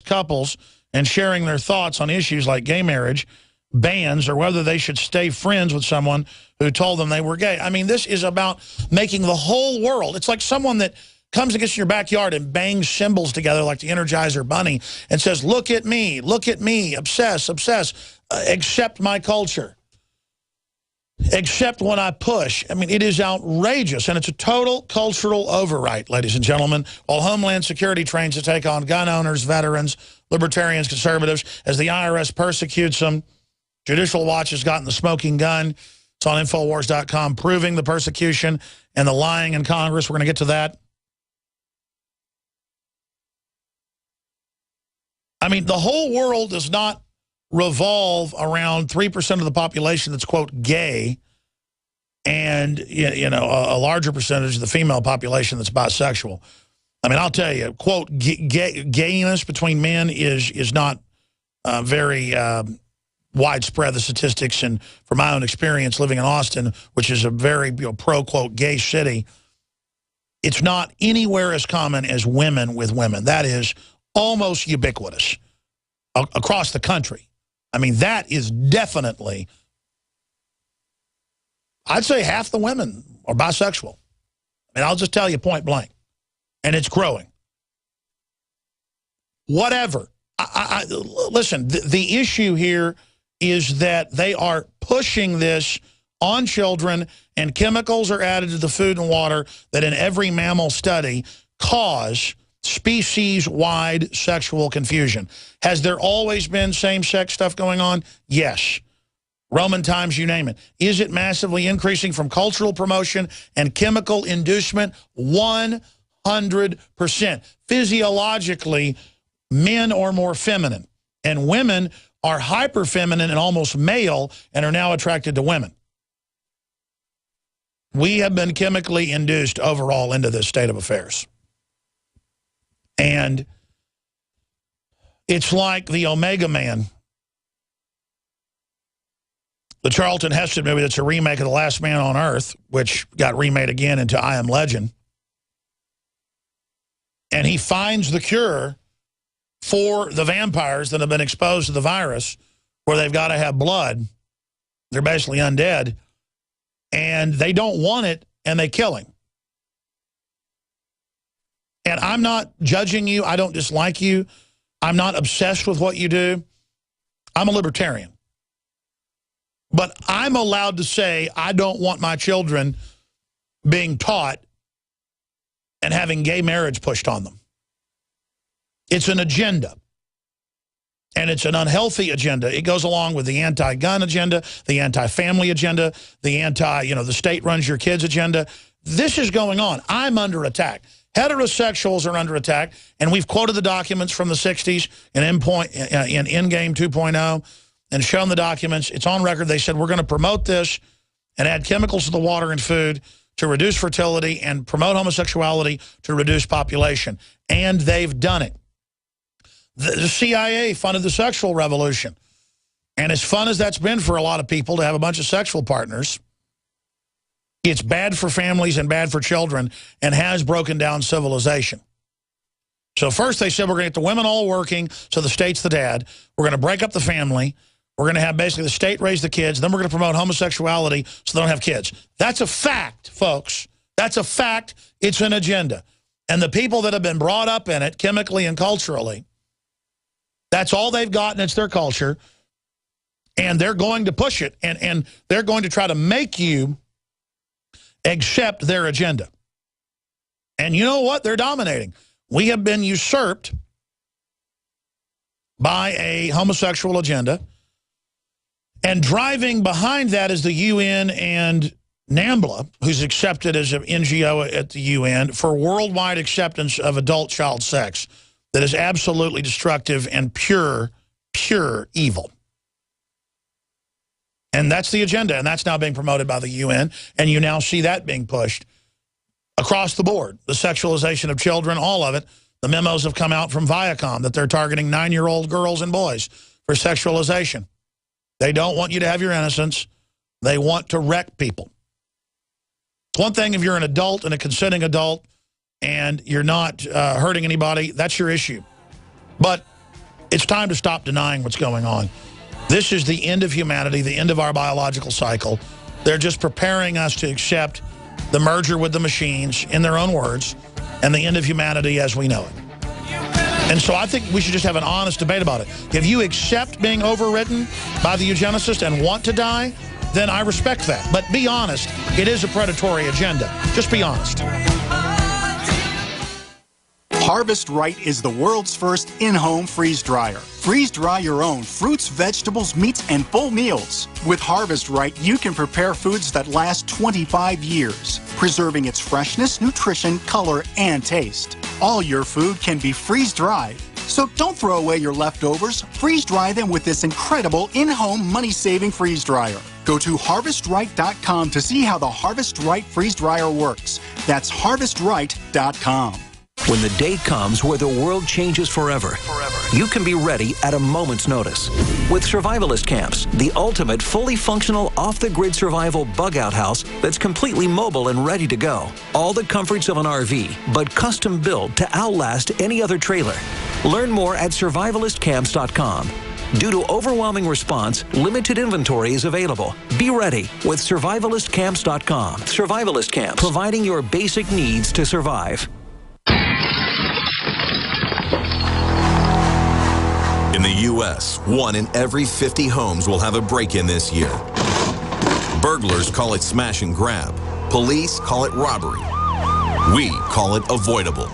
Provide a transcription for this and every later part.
couples and sharing their thoughts on issues like gay marriage, bans, or whether they should stay friends with someone who told them they were gay. I mean, this is about making the whole world. It's like someone that comes against your backyard and bangs cymbals together like the Energizer Bunny and says, look at me, obsess, accept my culture. Except when I push. I mean, it is outrageous, and it's a total cultural overwrite, ladies and gentlemen, while Homeland Security trains to take on gun owners, veterans, libertarians, conservatives, as the IRS persecutes them. Judicial Watch has gotten the smoking gun. It's on Infowars.com, proving the persecution and the lying in Congress. We're going to get to that. I mean, the whole world does not revolve around 3% of the population that's, quote, gay, and, you know, a larger percentage of the female population that's bisexual. I mean, I'll tell you, quote, gayness between men is not very widespread, the statistics, and from my own experience living in Austin, which is a very pro, quote, gay city, it's not anywhere as common as women with women. That is almost ubiquitous across the country. I mean, that is definitely, I'd say half the women are bisexual. I mean, I'll just tell you point blank. And it's growing. Whatever. Listen, the issue here is that they are pushing this on children, and chemicals are added to the food and water that in every mammal study cause species-wide sexual confusion. Has there always been same-sex stuff going on? Yes. Roman times, you name it. Is it massively increasing from cultural promotion and chemical inducement? 100%. Physiologically, men are more feminine, and women are hyper-feminine and almost male and are now attracted to women. We have been chemically induced overall into this state of affairs. And it's like the Omega Man, the Charlton Heston movie that's a remake of The Last Man on Earth, which got remade again into I Am Legend. And he finds the cure for the vampires that have been exposed to the virus, where they've got to have blood. They're basically undead. And they don't want it, and they kill him. And I'm not judging you. I don't dislike you. I'm not obsessed with what you do. I'm a libertarian. But I'm allowed to say I don't want my children being taught and having gay marriage pushed on them. It's an agenda. And it's an unhealthy agenda. It goes along with the anti-gun agenda, the anti-family agenda, the the state runs your kids agenda. This is going on. I'm under attack. Heterosexuals are under attack, and we've quoted the documents from the 60s in Endgame 2.0 and shown the documents. It's on record. They said, we're going to promote this and add chemicals to the water and food to reduce fertility and promote homosexuality to reduce population. And they've done it. The CIA funded the sexual revolution. And as fun as that's been for a lot of people to have a bunch of sexual partners, it's bad for families and bad for children and has broken down civilization. So first they said we're going to get the women all working, so the state's the dad. We're going to break up the family. We're going to have basically the state raise the kids. Then we're going to promote homosexuality so they don't have kids. That's a fact, folks. That's a fact. It's an agenda. And the people that have been brought up in it, chemically and culturally, that's all they've gotten. It's their culture. And they're going to push it. And they're going to try to make you accept their agenda. And you know what? They're dominating. We have been usurped by a homosexual agenda. And driving behind that is the UN and NAMBLA, who's accepted as an NGO at the UN, for worldwide acceptance of adult-child sex that is absolutely destructive and pure evil. And that's the agenda, and that's now being promoted by the UN, and you now see that being pushed across the board. The sexualization of children, all of it. The memos have come out from Viacom that they're targeting 9-year-old girls and boys for sexualization. They don't want you to have your innocence. They want to wreck people. It's one thing if you're an adult and a consenting adult and you're not hurting anybody, that's your issue. But It's time to stop denying what's going on. This is the end of humanity, the end of our biological cycle. They're just preparing us to accept the merger with the machines, in their own words, and the end of humanity as we know it. And so I think we should just have an honest debate about it. If you accept being overridden by the eugenicist and want to die, then I respect that. But be honest, it is a predatory agenda. Just be honest. Harvest Right is the world's first in-home freeze dryer. Freeze dry your own fruits, vegetables, meats, and full meals. With Harvest Right, you can prepare foods that last 25 years, preserving its freshness, nutrition, color, and taste. All your food can be freeze-dried. So don't throw away your leftovers. Freeze-dry them with this incredible in-home money-saving freeze dryer. Go to HarvestRight.com to see how the Harvest Right freeze dryer works. That's HarvestRight.com. When the day comes where the world changes forever, you can be ready at a moment's notice. With Survivalist Camps, the ultimate fully functional off-the-grid survival bug-out house that's completely mobile and ready to go. All the comforts of an RV, but custom built to outlast any other trailer. Learn more at survivalistcamps.com. Due to overwhelming response, limited inventory is available. Be ready with survivalistcamps.com. Survivalist Camps, providing your basic needs to survive. In the U.S., 1 in every 50 homes will have a break-in this year. Burglars call it smash and grab. Police call it robbery. We call it avoidable.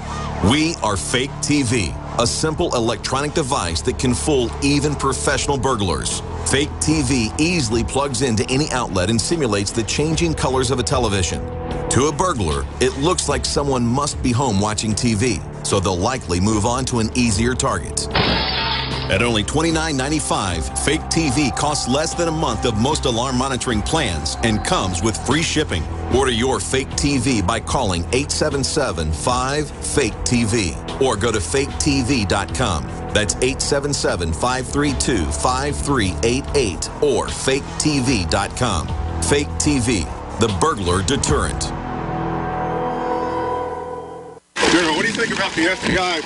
We are Fake TV, a simple electronic device that can fool even professional burglars. Fake TV easily plugs into any outlet and simulates the changing colors of a television. To a burglar, it looks like someone must be home watching TV, so they'll likely move on to an easier target. At only $29.95, Fake TV costs less than a month of most alarm monitoring plans and comes with free shipping. Order your Fake TV by calling 877-5-FAKE-TV or go to faketv.com. That's 877-532-5388 or faketv.com. Fake TV, the burglar deterrent. General, what do you think about the FBI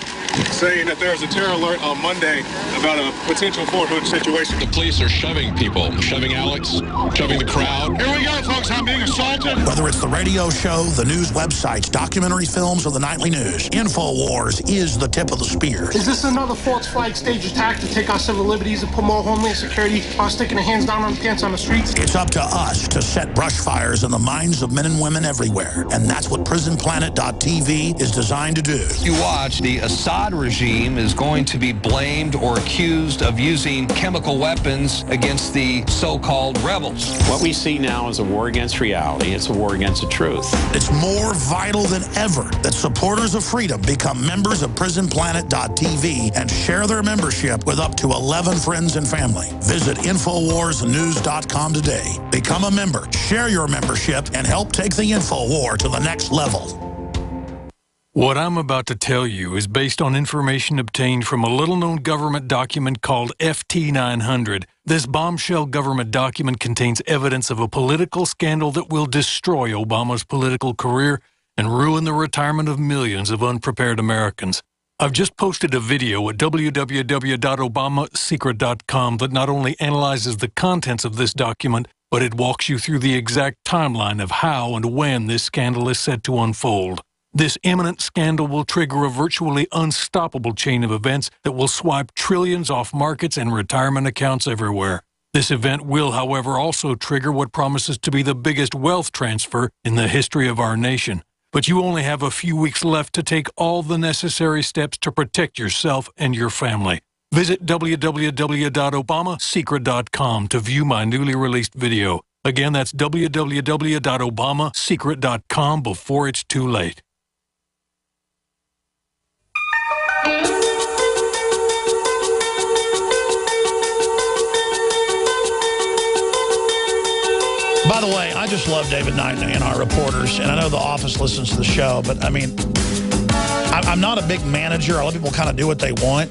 saying that there's a terror alert on Monday about a potential Fort Hood situation? The police are shoving people, shoving Alex, shoving the crowd. Here we go, folks. I'm being assaulted. Whether it's the radio show, the news websites, documentary films, or the nightly news, InfoWars is the tip of the spear. Is this another false flag stage attack to take our civil liberties and put more homeland security while sticking their hands down on the pants on the streets? It's up to us to set brush fires in the minds of men and women everywhere. And that's what PrisonPlanet.tv is designed to do. You watch, the Assad regime is going to be blamed or accused of using chemical weapons against the so-called rebels. What we see now is a war against reality. It's a war against the truth. It's more vital than ever that supporters of freedom become members of PrisonPlanet.tv and share their membership with up to 11 friends and family. Visit InfoWarsNews.com today. Become a member, share your membership, and help take the InfoWar to the next level. What I'm about to tell you is based on information obtained from a little-known government document called FT900. This bombshell government document contains evidence of a political scandal that will destroy Obama's political career and ruin the retirement of millions of unprepared Americans. I've just posted a video at www.obamasecret.com that not only analyzes the contents of this document, but it walks you through the exact timeline of how and when this scandal is set to unfold. This imminent scandal will trigger a virtually unstoppable chain of events that will swipe trillions off markets and retirement accounts everywhere. This event will, however, also trigger what promises to be the biggest wealth transfer in the history of our nation. But you only have a few weeks left to take all the necessary steps to protect yourself and your family. Visit www.obamasecret.com to view my newly released video. Again, that's www.obamasecret.com before it's too late. By the way, I just love David Knight and our reporters, and I know The Office listens to the show, but I mean, I'm not a big manager. I let people kind of do what they want,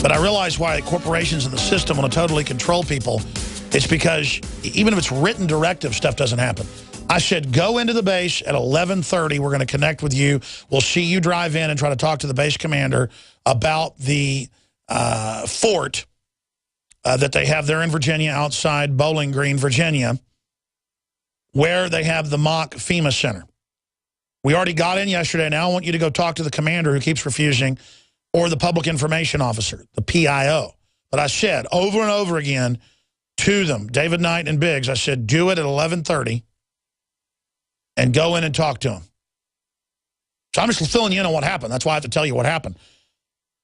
but I realize why corporations in the system want to totally control people. It's because even if it's written directive, stuff doesn't happen. I said, go into the base at 11:30. We're going to connect with you. We'll see you drive in and try to talk to the base commander about the fort that they have there in Virginia, outside Bowling Green, Virginia, where they have the mock FEMA Center. We already got in yesterday. Now I want you to go talk to the commander who keeps refusing, or the public information officer, the PIO. But I said over and over again to them, David Knight and Biggs, I said, do it at 11:30 and go in and talk to them. So I'm just filling you in on what happened. That's why I have to tell you what happened.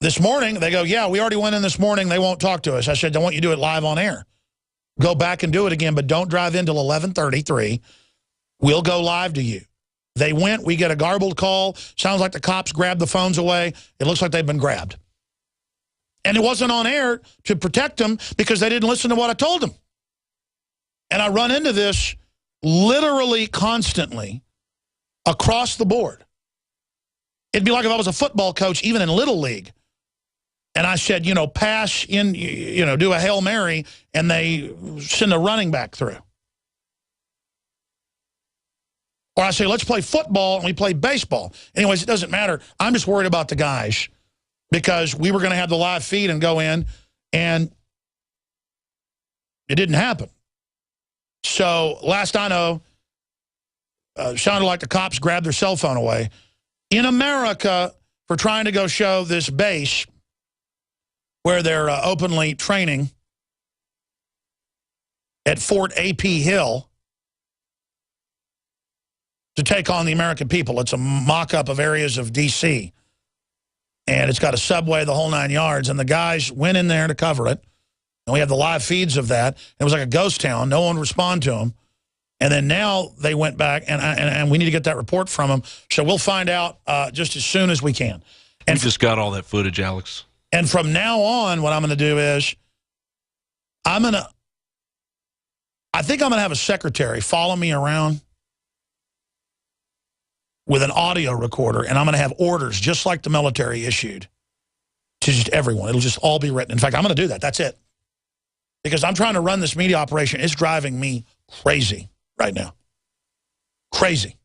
This morning, they go, yeah, we already went in this morning. They won't talk to us. I said, I want you to do it live on air. Go back and do it again, but don't drive in till 11:33. We'll go live to you. They went. We get a garbled call. Sounds like the cops grabbed the phones away. It looks like they've been grabbed. And it wasn't on air to protect them because they didn't listen to what I told them. And I run into this literally constantly across the board. It'd be like if I was a football coach, even in Little League. And I said, you know, pass in, you know, do a Hail Mary, and they send a running back through. Or I say, let's play football, and we play baseball. Anyways, it doesn't matter. I'm just worried about the guys because we were going to have the live feed and go in, and it didn't happen. So last I know, sounded like the cops grabbed their cell phone away. In America, for trying to go show this base where they're openly training at Fort A.P. Hill to take on the American people. It's a mock-up of areas of D.C., and it's got a subway, the whole 9 yards, and the guys went in there to cover it, and we have the live feeds of that. It was like a ghost town. No one responded to them. And then now they went back, and we need to get that report from them. So we'll find out just as soon as we can. And you just got all that footage, Alex. And from now on, what I'm going to do is I think I'm going to have a secretary follow me around with an audio recorder, and I'm going to have orders just like the military issued to just everyone. It'll just all be written. In fact, I'm going to do that. That's it. Because I'm trying to run this media operation. It's driving me crazy right now. Crazy.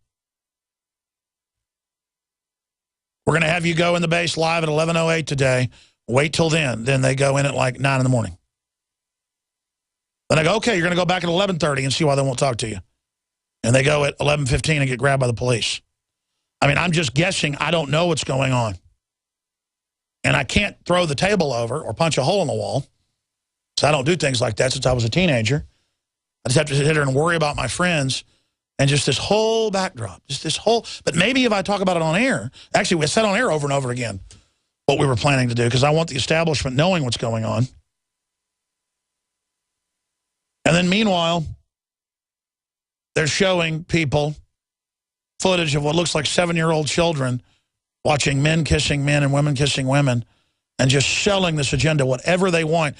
We're going to have you go in the base live at 11:08 today. Wait till then. Then they go in at like 9 in the morning. Then I go, okay, you're going to go back at 11:30 and see why they won't talk to you. And they go at 11:15 and get grabbed by the police. I mean, I'm just guessing. I don't know what's going on. And I can't throw the table over or punch a hole in the wall. So I don't do things like that since I was a teenager. I just have to sit here and worry about my friends and just this whole backdrop. Just this whole, but maybe if I talk about it on air, actually we said on air over and over again what we were planning to do because I want the establishment knowing what's going on. And then meanwhile, they're showing people footage of what looks like 7-year-old children watching men kissing men and women kissing women and just selling this agenda, whatever they want.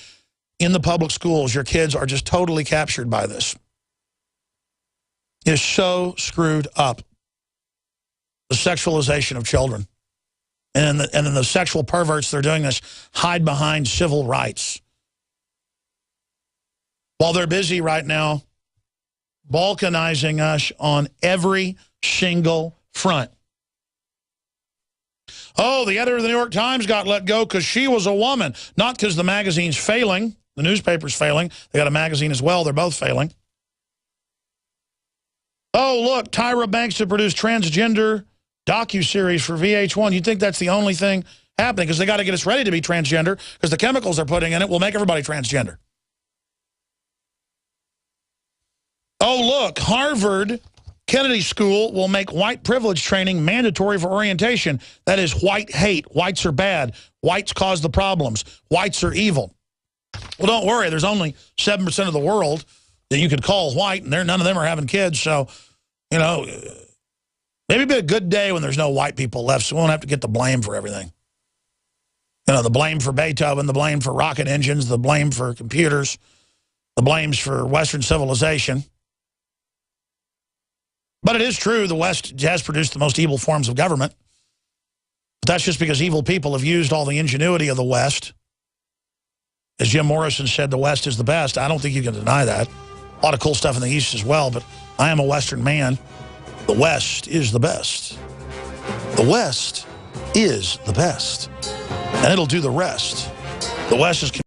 In the public schools, your kids are just totally captured by this. It's so screwed up. The sexualization of children. And then the sexual perverts, they're doing this, hide behind civil rights. While they're busy right now balkanizing us on every single front. Oh, the editor of the New York Times got let go because she was a woman, not because the magazine's failing. The newspaper's failing. They got a magazine as well. They're both failing. Oh, look, Tyra Banks to produce transgender docuseries for VH1. You'd think that's the only thing happening because they got to get us ready to be transgender because the chemicals they're putting in it will make everybody transgender. Oh, look, Harvard Kennedy School will make white privilege training mandatory for orientation. That is white hate. Whites are bad. Whites cause the problems. Whites are evil. Well, don't worry. There's only 7% of the world that you could call white, and none of them are having kids. So, you know, maybe it'd be a good day when there's no white people left, so we won't have to get the blame for everything. You know, the blame for Beethoven, the blame for rocket engines, the blame for computers, the blames for Western civilization. But it is true the West has produced the most evil forms of government. But that's just because evil people have used all the ingenuity of the West. As Jim Morrison said, the West is the best. I don't think you can deny that. A lot of cool stuff in the East as well, but I am a Western man. The West is the best. The West is the best. And it'll do the rest. The West is